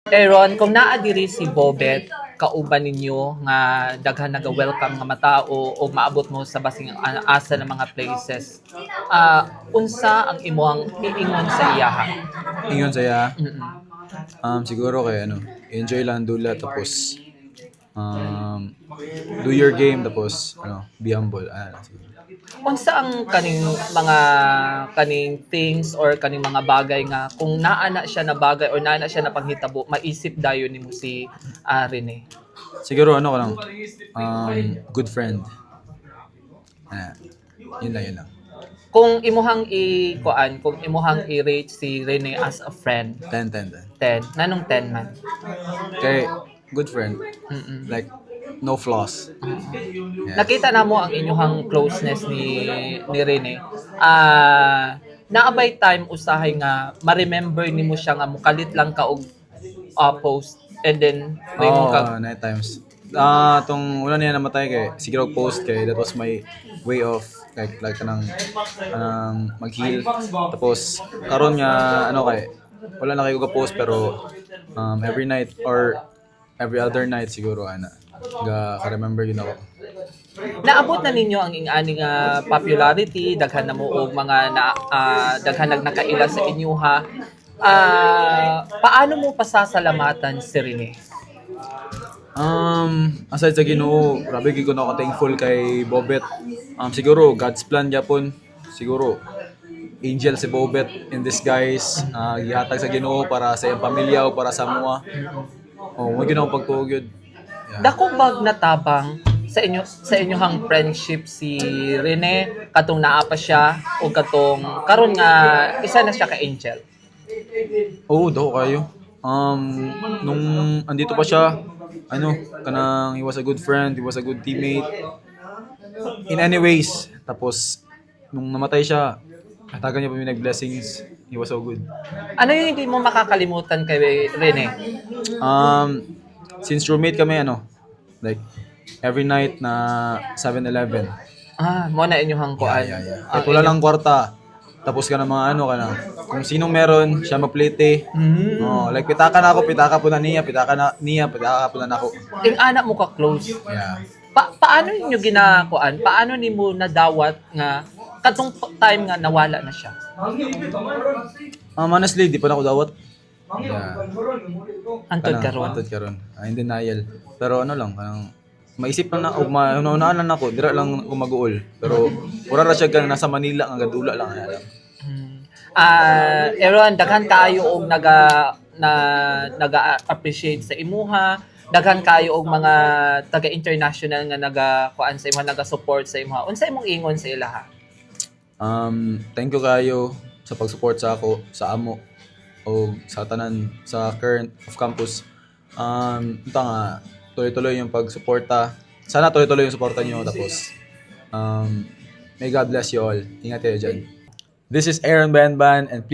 Aaron, kung naa diri si Bobet, kauban ninyo nga daghan naga-welcome nga matao o maabot mo sa basing asa ng mga places. Unsa ang imong iingon sa iyaha? Ingon saya, Mm-mm. siguro kay enjoy lang dula tapos do your game tapos be humble. Siguro. Unsa ang kaning things or kaning mga bagay nga kung naa na siya na bagay or naa na siya na panghitabo, maisip dayon nimo si Rene? Siguro ko lang, good friend. Yun lang. Kung imuhang kung imuhang i-rate si Rene as a friend, 10. 10. Nanong 10 man? Kay good friend, Mm-mm. like no flaws. Yeah. Nakita na mo ang inyong closeness ni Rene. Naabay time usahay nga ma-remember nimo siya nga mukalit lang ka og post and then may mo ka Night times. Tong una niya namatay kay siguro post kay that was my way of like kanang mag-heal. Tapos karon nga kay wala na kayo ka-post pero every night or every other night siguro ka-remember yun ako. naabot na ninyo ang ingani nga popularity, daghan na mo og mga daghan nakaila sa inyuha. Paano mo pasasalamatan si Rene? Aside sa Ginoo, grabe gyud ko na thankful kay Bobet. Siguro God's plan gyapon. Siguro angel si Bobet in disguise, gihatag sa Ginoo para sa iyang pamilya o para sa mua. Mo gyud ako pagtuog yun. Yeah. Dako bag natabang sa inyohang friendship si Rene katong naa pa siya o katong karon nga isa na siya ka angel. Daw kayo. Nung andito pa siya, kanang he was a good friend, he was a good teammate. In any ways, tapos nung namatay siya, hatagan niya pa yung blessings. He was so good. Ano yung hindi mo makakalimutan kay Rene? Since roommate kami, like every night na 7-Eleven. Mo na inyong kuan. Yeah. Kahit wala lang kwarta. Tapos ka na mga kung sinong meron, siya maplete. Like pitaka na ako, pitaka po na niya, pitaka po na ako. Yung anak mo ka close. Yeah. Paano niyo ginakuan? Paano nimo nadawat nga katong time nga nawala na siya? Honestly, di pa na ako dawat. Yeah. Antod karon. Antod karon. In denial. Pero kanang maisip lang na o maunaan lang ako, dira lang ako mag-uol. Pero pura ra siya kang nasa Manila nga gadula lang alam. Aaron, daghan kaayo og naga-appreciate sa imuha. Daghan kaayo og mga taga-international nga naga-kuan sa imuha, naga-support sa imuha. Unsa imong ingon sa ilaha? Thank you kayo sa pag-support sa ako, sa amo o sa tanan sa current of campus. Ito nga tuloy-tuloy yung pagsuporta. Sana tuloy-tuloy yung suporta niyo tapos may God bless you all. Ingat kayo dyan. This is Aaron Banban and please